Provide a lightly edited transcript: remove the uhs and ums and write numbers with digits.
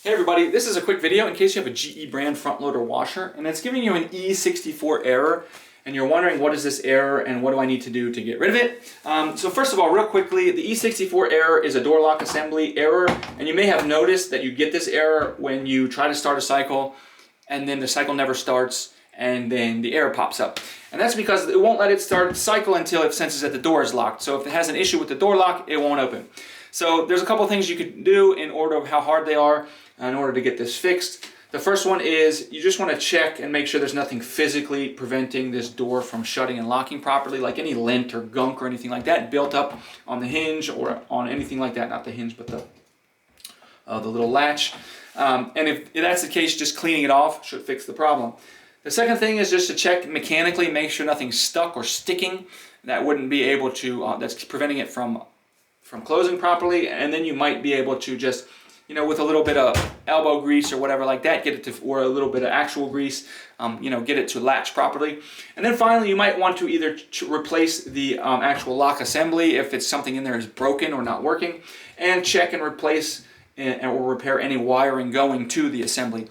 Hey everybody, this is a quick video in case you have a GE brand front loader washer and it's giving you an E64 error and you're wondering what is this error and what do I need to do to get rid of it. So first of all, real quickly, the E64 error is a door lock assembly error, and you may have noticed that you get this error when you try to start a cycle and then the cycle never starts and then the error pops up. And that's because it won't let it start the cycle until it senses that the door is locked. So if it has an issue with the door lock, it won't open. So there's a couple things you could do in order of how hard they are in order to get this fixed. The first one is you just want to check and make sure there's nothing physically preventing this door from shutting and locking properly, like any lint or gunk or anything like that built up on the hinge or on anything like that, not the hinge but the little latch. And if that's the case, just cleaning it off should fix the problem. The second thing is just to check mechanically, make sure nothing's stuck or sticking. That wouldn't be able to, that's preventing it from closing properly, and then you might be able to just, with a little bit of elbow grease or whatever like that, get it to, or a little bit of actual grease, get it to latch properly. And then finally, you might want to either replace the actual lock assembly if it's something in there is broken or not working, and check and replace or repair any wiring going to the assembly.